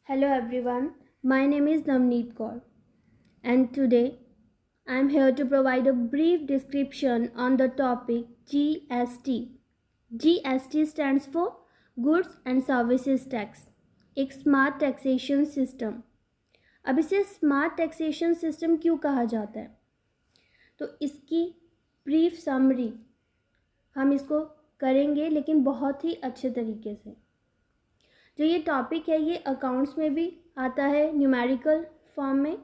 Hello everyone, my name is Navneet Kaur and today I am here to provide a brief description on the topic GST. GST stands for Goods and Services Tax, एक smart taxation system. अब इसे smart taxation system क्यों कहा जाता है, तो इसकी brief summary हम इसको करेंगे, लेकिन बहुत ही अच्छे तरीके से। जो ये टॉपिक है ये अकाउंट्स में भी आता है न्यूमेरिकल फॉर्म में,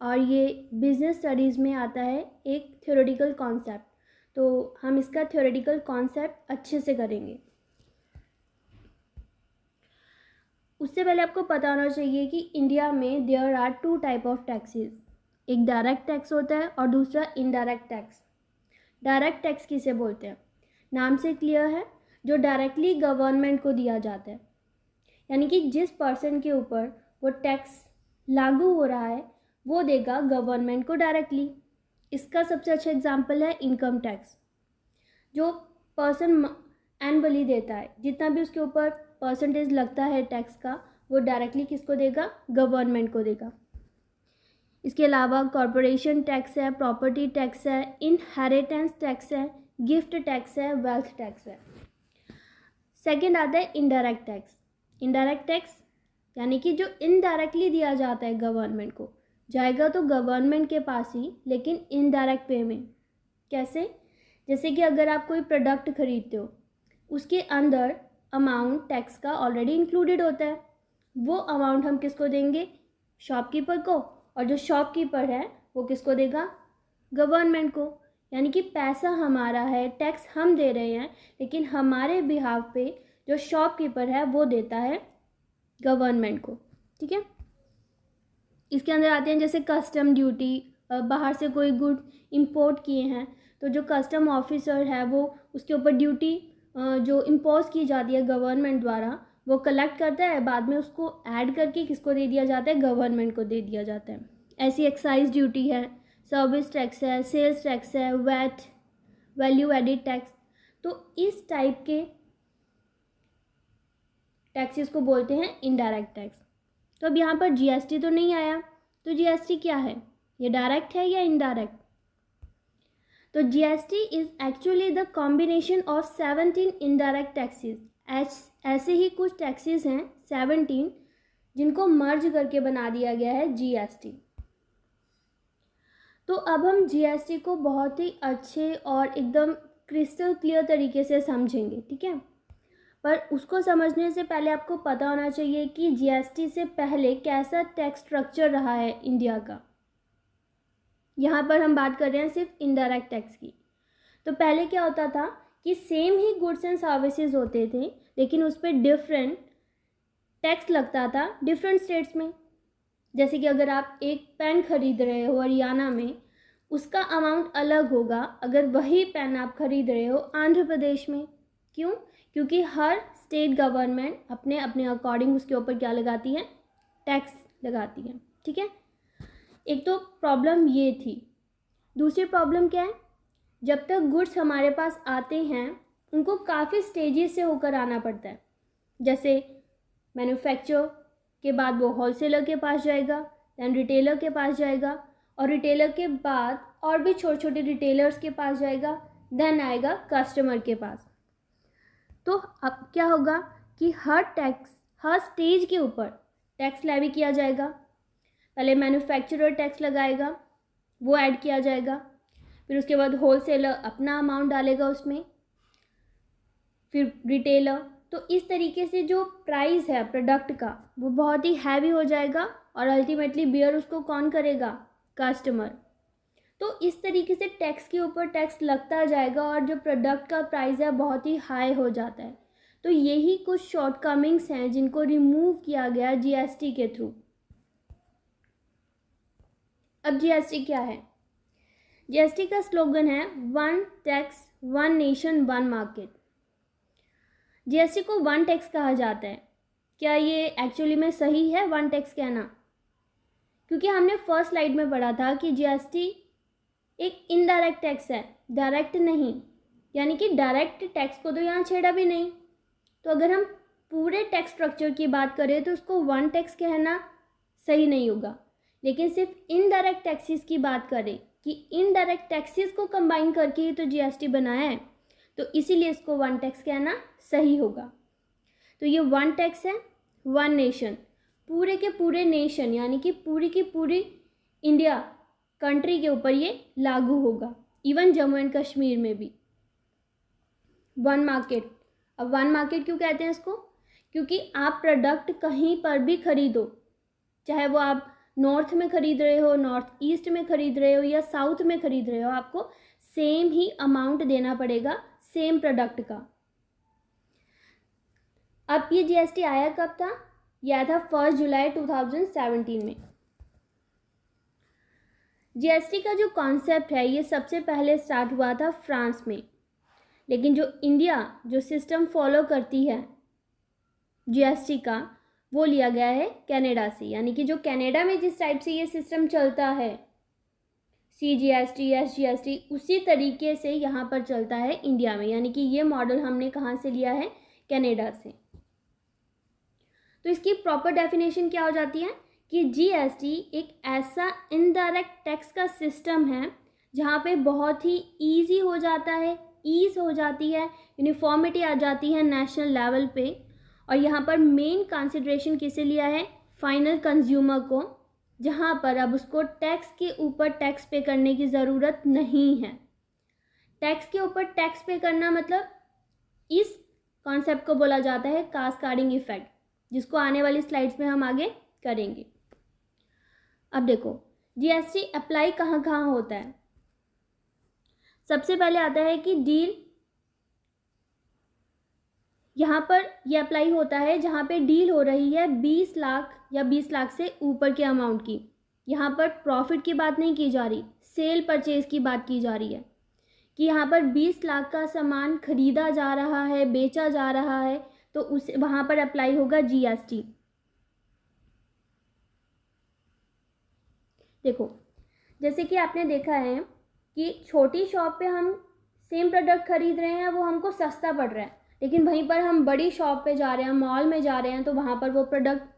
और ये बिजनेस स्टडीज़ में आता है एक थ्योरेटिकल कॉन्सेप्ट। तो हम इसका थ्योरेटिकल कॉन्सेप्ट अच्छे से करेंगे। उससे पहले आपको पता होना चाहिए कि इंडिया में there are 2 type of taxes. एक डायरेक्ट टैक्स होता है और दूसरा इनडायरेक्ट टैक्स। डायरेक्ट टैक्स किसे बोलते हैं? नाम से क्लियर है, जो डायरेक्टली गवर्नमेंट को दिया जाता है, यानी कि जिस पर्सन के ऊपर वो टैक्स लागू हो रहा है वो देगा गवर्नमेंट को डायरेक्टली। इसका सबसे अच्छा एग्जांपल है इनकम टैक्स। जो पर्सन एनुअली देता है, जितना भी उसके ऊपर परसेंटेज लगता है टैक्स का, वो डायरेक्टली किसको देगा? गवर्नमेंट को देगा। इसके अलावा कॉरपोरेशन टैक्स है, प्रॉपर्टी टैक्स है, इनहेरिटेंस टैक्स है, गिफ्ट टैक्स है, वेल्थ टैक्स है। सेकेंड आता है इनडायरेक्ट टैक्स। इनडायरेक्ट टैक्स यानी कि जो इनडायरेक्टली दिया जाता है गवर्नमेंट को, जाएगा तो गवर्नमेंट के पास ही, लेकिन इनडायरेक्ट वे में। कैसे? जैसे कि अगर आप कोई प्रोडक्ट खरीदते हो, उसके अंदर अमाउंट टैक्स का ऑलरेडी इंक्लूडेड होता है। वो अमाउंट हम किसको देंगे? शॉपकीपर को, और जो शॉपकीपर है वो किसको देगा? गवर्नमेंट को। यानी कि पैसा हमारा है, टैक्स हम दे रहे हैं, लेकिन हमारे बिहाफ पे जो शॉपकीपर है वो देता है गवर्नमेंट को। ठीक है। इसके अंदर आते हैं जैसे कस्टम ड्यूटी। बाहर से कोई गुड इंपोर्ट किए हैं तो जो कस्टम ऑफिसर है वो उसके ऊपर ड्यूटी जो इम्पोज की जाती है गवर्नमेंट द्वारा, वो कलेक्ट करता है, बाद में उसको ऐड करके किसको दे दिया जाता है? गवर्नमेंट को दे दिया जाता है। ऐसी एक्साइज ड्यूटी है, सर्विस टैक्स है, सेल्स टैक्स है, वैट, वैल्यू एडिड टैक्स। तो इस टाइप के टैक्सेस को बोलते हैं इनडायरेक्ट टैक्स। तो अब यहाँ पर जीएसटी तो नहीं आया, तो जीएसटी क्या है? ये डायरेक्ट है या इनडायरेक्ट? तो GST is actually the combination of 17 indirect taxes. ऐसे ही कुछ टैक्सेस हैं 17 जिनको मर्ज करके बना दिया गया है जीएसटी। तो अब हम जीएसटी को बहुत ही अच्छे और एकदम क्रिस्टल क्लियर तरीके से समझेंगे। ठीक है। पर उसको समझने से पहले आपको पता होना चाहिए कि जीएसटी से पहले कैसा टैक्स स्ट्रक्चर रहा है इंडिया का। यहाँ पर हम बात कर रहे हैं सिर्फ इनडायरेक्ट टैक्स की। तो पहले क्या होता था कि same he goods and services होते थे, लेकिन उस पर डिफरेंट टैक्स लगता था डिफरेंट स्टेट्स में। जैसे कि अगर आप एक पेन खरीद रहे हो हरियाणा में, उसका अमाउंट अलग होगा अगर वही पेन आप खरीद रहे हो आंध्र प्रदेश में। क्यों? क्योंकि हर स्टेट गवर्नमेंट अपने अपने अकॉर्डिंग उसके ऊपर क्या लगाती है? टैक्स लगाती है। ठीक है। एक तो प्रॉब्लम ये थी। दूसरी प्रॉब्लम क्या है? जब तक गुड्स हमारे पास आते हैं उनको काफ़ी स्टेजेस से होकर आना पड़ता है। जैसे मैन्युफैक्चर के बाद वो होलसेलर के पास जाएगा, दैन रिटेलर के पास जाएगा, और रिटेलर के बाद और भी छोटे छोटे रिटेलर्स के पास जाएगा, देन आएगा कस्टमर के पास। तो अब क्या होगा कि हर स्टेज के ऊपर टैक्स लेवी किया जाएगा। पहले मैन्युफैक्चरर टैक्स लगाएगा, वो ऐड किया जाएगा, फिर उसके बाद होलसेलर अपना अमाउंट डालेगा उसमें, फिर रिटेलर। तो इस तरीके से जो प्राइस है प्रोडक्ट का वो बहुत ही हैवी हो जाएगा, और अल्टीमेटली बियर उसको कौन करेगा? कस्टमर। तो इस तरीके से टैक्स के ऊपर टैक्स लगता जाएगा और जो प्रोडक्ट का प्राइस है बहुत ही हाई हो जाता है। तो यही कुछ शॉर्टकमिंग्स हैं जिनको रिमूव किया गया जीएसटी के थ्रू। अब जीएसटी क्या है? जीएसटी का स्लोगन है one tax one nation one market. GST को वन टैक्स कहा जाता है। क्या ये एक्चुअली में सही है वन टैक्स कहना? क्योंकि हमने फर्स्ट स्लाइड में पढ़ा था कि जीएसटी एक इनडायरेक्ट टैक्स है, डायरेक्ट नहीं। यानी कि डायरेक्ट टैक्स को तो यहाँ छेड़ा भी नहीं। तो अगर हम पूरे टैक्स स्ट्रक्चर की बात करें तो उसको वन टैक्स कहना सही नहीं होगा, लेकिन सिर्फ इनडायरेक्ट टैक्सेस की बात करें कि इनडायरेक्ट टैक्सेस को कंबाइन करके ही तो जीएसटी बनाया है, तो इसीलिए इसको वन टैक्स कहना सही होगा। तो ये वन टैक्स है, वन नेशन, पूरे के पूरे नेशन यानी कि पूरी की पूरी इंडिया कंट्री के ऊपर ये लागू होगा, इवन जम्मू एंड कश्मीर में भी। वन मार्केट, अब वन मार्केट क्यों कहते हैं इसको? क्योंकि आप प्रोडक्ट कहीं पर भी खरीदो, चाहे वो आप नॉर्थ में खरीद रहे हो, नॉर्थ ईस्ट में खरीद रहे हो या साउथ में खरीद रहे हो, आपको सेम ही अमाउंट देना पड़ेगा सेम प्रोडक्ट का। अब ये जीएसटी आया कब था? यह आया था 1 जुलाई 2017 में। जीएसटी का जो कॉन्सेप्ट है ये सबसे पहले स्टार्ट हुआ था फ्रांस में, लेकिन जो इंडिया जो सिस्टम फॉलो करती है जीएसटी का वो लिया गया है कनाडा से, यानी कि जो कनाडा में जिस टाइप से ये सिस्टम चलता है CGST SGST, उसी तरीके से यहाँ पर चलता है इंडिया में, यानी कि ये मॉडल हमने कहाँ से लिया है? कनाडा से। तो इसकी प्रॉपर डेफिनेशन क्या हो जाती है कि जीएसटी एक ऐसा इनडायरेक्ट टैक्स का सिस्टम है जहाँ पे बहुत ही ईजी हो जाता है, ईज हो जाती है, यूनिफॉर्मिटी आ जाती है नेशनल लेवल पे, और यहाँ पर मेन कंसिडरेशन किसे लिया है? फाइनल कंज्यूमर को, जहाँ पर अब उसको टैक्स के ऊपर टैक्स पे करने की ज़रूरत नहीं है। टैक्स के ऊपर टैक्स पे करना मतलब इस कॉन्सेप्ट को बोला जाता है कास्केडिंग इफेक्ट, जिसको आने वाली स्लाइड्स में हम आगे करेंगे। अब देखो जीएसटी अप्लाई कहाँ कहाँ होता है। सबसे पहले आता है कि डील, यहाँ पर यह अप्लाई होता है जहाँ पे डील हो रही है 20 लाख या 20 लाख से ऊपर के अमाउंट की। यहाँ पर प्रॉफिट की बात नहीं की जा रही, सेल परचेज की बात की जा रही है कि यहाँ पर 20 लाख का सामान खरीदा जा रहा है, बेचा जा रहा है, तो उस वहाँ पर अप्लाई होगा जीएसटी। देखो जैसे कि आपने देखा है कि छोटी शॉप पे हम सेम प्रोडक्ट खरीद रहे हैं, वो हमको सस्ता पड़ रहा है, लेकिन वहीं पर हम बड़ी शॉप पे जा रहे हैं, मॉल में जा रहे हैं, तो वहाँ पर वो प्रोडक्ट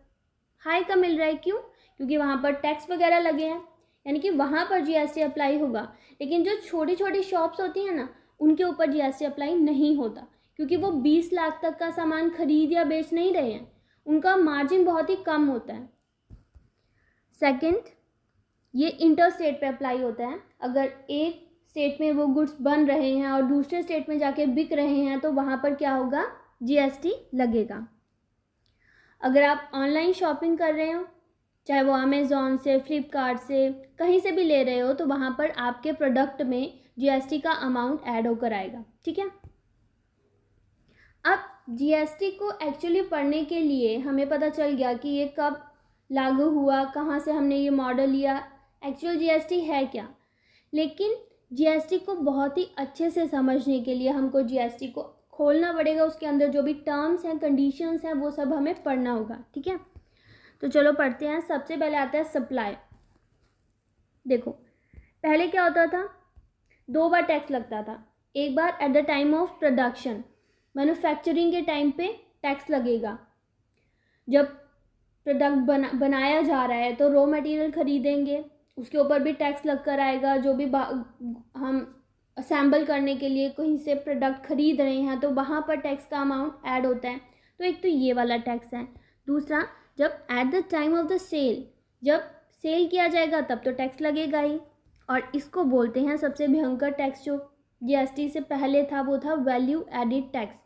हाई का मिल रहा है। क्यों? क्योंकि वहाँ पर टैक्स वगैरह लगे हैं, यानी कि वहाँ पर जीएसटी अप्लाई होगा। लेकिन जो छोटी छोटी शॉप्स होती हैं ना, उनके ऊपर जीएसटी अप्लाई नहीं होता, क्योंकि वो 20 लाख तक का सामान खरीद या बेच नहीं रहे हैं, उनका मार्जिन बहुत ही कम होता है। सेकंड, ये इंटर स्टेट पे अप्लाई होता है। अगर एक स्टेट में वो गुड्स बन रहे हैं और दूसरे स्टेट में जाके बिक रहे हैं, तो वहाँ पर क्या होगा? जीएसटी लगेगा। अगर आप ऑनलाइन शॉपिंग कर रहे हो, चाहे वो अमेज़ॉन से, फ्लिपकार्ट से, कहीं से भी ले रहे हो, तो वहाँ पर आपके प्रोडक्ट में जीएसटी का अमाउंट ऐड होकर आएगा। ठीक है। अब जीएसटी को एक्चुअली पढ़ने के लिए हमें पता चल गया कि ये कब लागू हुआ, कहाँ से हमने ये मॉडल लिया, एक्चुअल जीएसटी है क्या। लेकिन जीएसटी को बहुत ही अच्छे से समझने के लिए हमको जीएसटी को खोलना पड़ेगा, उसके अंदर जो भी टर्म्स हैं, कंडीशंस हैं, वो सब हमें पढ़ना होगा। ठीक है, तो चलो पढ़ते हैं। सबसे पहले आता है सप्लाई। देखो पहले क्या होता था? 2 बार टैक्स लगता था। एक बार at the time of production, manufacturing के टाइम पे टैक्स लगेगा। जब प्रोडक्ट बनाया जा रहा है तो रॉ मटेरियल खरीदेंगे, उसके ऊपर भी टैक्स लग कर आएगा। जो भी हम असेंबल करने के लिए कहीं से प्रोडक्ट खरीद रहे हैं, तो वहाँ पर टैक्स का अमाउंट ऐड होता है। तो एक तो ये वाला टैक्स है। दूसरा, जब at the time of the sale, जब सेल किया जाएगा तब तो टैक्स लगेगा ही, और इसको बोलते हैं सबसे भयंकर टैक्स जो जीएसटी से पहले था, वो था वैल्यू एडिड टैक्स।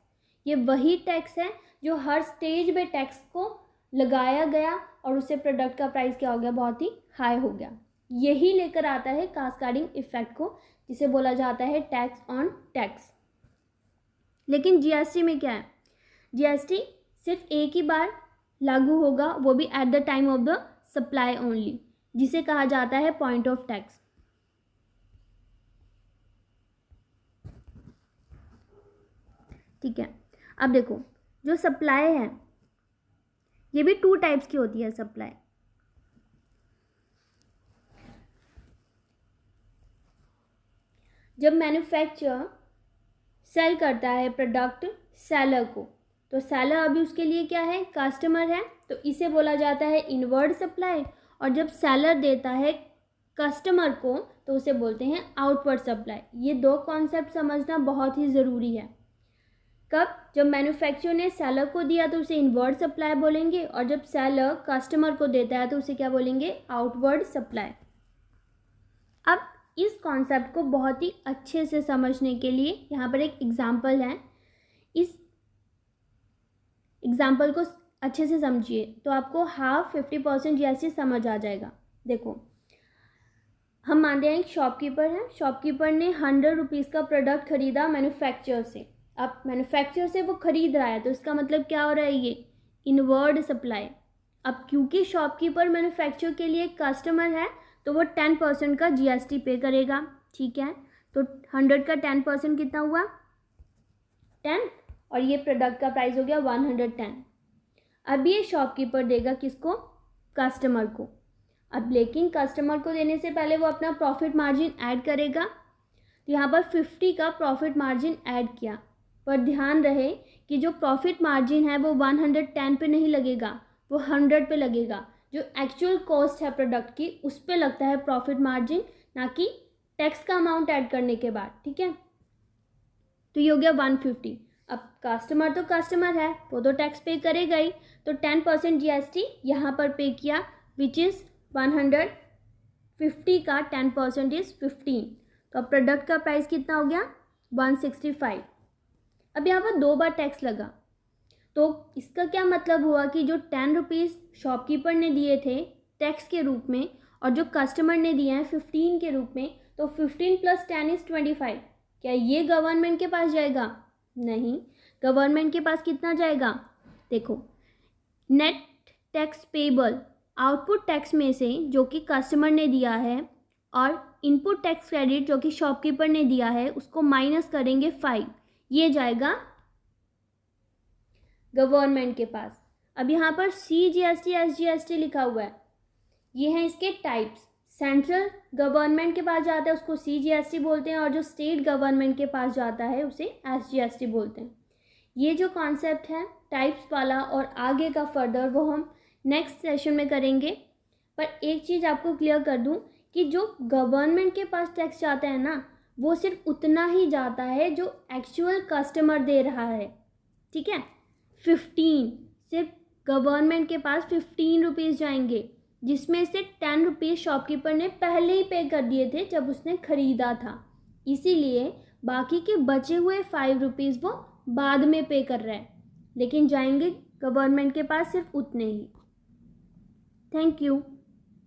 ये वही टैक्स है जो हर स्टेज में टैक्स को लगाया गया और उससे प्रोडक्ट का प्राइस क्या हो गया? बहुत ही हाई हो गया। यही लेकर आता है कास्केडिंग इफेक्ट को, जिसे बोला जाता है टैक्स ऑन टैक्स। लेकिन जीएसटी में क्या है? जीएसटी सिर्फ एक ही बार लागू होगा, वो भी eight the time of the supply only, जिसे कहा जाता है पॉइंट ऑफ टैक्स। ठीक है, अब देखो जो सप्लाई है ये भी 2 टाइप्स की होती है। सप्लाई, जब मैन्युफैक्चरर सेल करता है प्रोडक्ट सेलर को, तो सेलर अभी उसके लिए क्या है, कस्टमर है, तो इसे बोला जाता है इनवर्ड सप्लाई। और जब सेलर देता है कस्टमर को तो उसे बोलते हैं आउटवर्ड सप्लाई। ये दो कॉन्सेप्ट समझना बहुत ही ज़रूरी है। कब, जब मैन्युफैक्चरर ने सेलर को दिया तो उसे इनवर्ड सप्लाई बोलेंगे, और जब सेलर कस्टमर को देता है तो उसे क्या बोलेंगे, आउटवर्ड सप्लाई। अब इस कॉन्सेप्ट को बहुत ही अच्छे से समझने के लिए यहाँ पर एक एग्जाम्पल है। इस एग्जाम्पल को अच्छे से समझिए तो आपको 50% जीएसटी समझ आ जाएगा। देखो, हम मानते हैं एक शॉपकीपर है, शॉपकीपर ने 100 रुपीज़ का प्रोडक्ट खरीदा मैन्युफैक्चरर से। अब मैन्युफैक्चरर से वो खरीद रहा है तो इसका मतलब क्या हो रहा है, ये इनवर्ड सप्लाई। अब क्योंकि शॉपकीपर मैन्युफैक्चरर के लिए कस्टमर है तो वो 10% का जीएसटी पे करेगा, ठीक है। तो 100 का 10% कितना हुआ, 10, और ये प्रोडक्ट का प्राइस हो गया 110। अब ये शॉपकीपर देगा किसको, कस्टमर को। अब लेकिन कस्टमर को देने से पहले वो अपना प्रॉफिट मार्जिन ऐड करेगा, तो यहाँ पर 50 का प्रॉफिट मार्जिन ऐड किया। पर ध्यान रहे कि जो प्रॉफिट मार्जिन है वो 110 पे नहीं लगेगा, वो 100 पे लगेगा। जो एक्चुअल कॉस्ट है प्रोडक्ट की उस पे लगता है प्रॉफिट मार्जिन, ना कि टैक्स का अमाउंट ऐड करने के बाद, ठीक है। तो ये हो गया 150। अब कस्टमर तो कस्टमर है, वो तो टैक्स पे करेगा ही, तो 10% जीएसटी यहाँ पर पे किया, विच इज़ 150 का 10% इज़ 15। तो अब प्रोडक्ट का प्राइस कितना हो गया, 165। अब यहाँ पर 2 बार टैक्स लगा, तो इसका क्या मतलब हुआ कि जो 10 रुपीज़ शॉपकीपर ने दिए थे टैक्स के रूप में और जो कस्टमर ने दिए हैं 15 के रूप में, तो 15 + 10 इज़ 25। क्या ये गवर्नमेंट के पास जाएगा, नहीं। गवर्नमेंट के पास कितना जाएगा, देखो, net tax payable, output tax में से जो कि कस्टमर ने दिया है और इनपुट टैक्स क्रेडिट जो कि शॉपकीपर ने दिया है उसको माइनस करेंगे 5, ये जाएगा गवर्नमेंट के पास। अब यहाँ पर CGST SGST लिखा हुआ है, ये हैं इसके टाइप्स। सेंट्रल गवर्नमेंट के पास जाता है उसको CGST बोलते हैं, और जो स्टेट गवर्नमेंट के पास जाता है उसे SGST बोलते हैं। ये जो कॉन्सेप्ट है टाइप्स वाला और आगे का फर्दर वो हम नेक्स्ट सेशन में करेंगे। पर एक चीज़ आपको क्लियर कर दूं कि जो गवर्नमेंट के पास टैक्स जाता है ना, वो सिर्फ उतना ही जाता है जो एक्चुअल कस्टमर दे रहा है, ठीक है। 15, सिर्फ गवर्नमेंट के पास 15 रुपीज़ जाएंगे, जिसमें से 10 रुपीज़ शॉपकीपर ने पहले ही पे कर दिए थे जब उसने ख़रीदा था, इसीलिए बाकी के बचे हुए 5 रुपीज़ वो बाद में पे कर रहा है, लेकिन जाएंगे गवर्नमेंट के पास सिर्फ उतने ही। Thank you.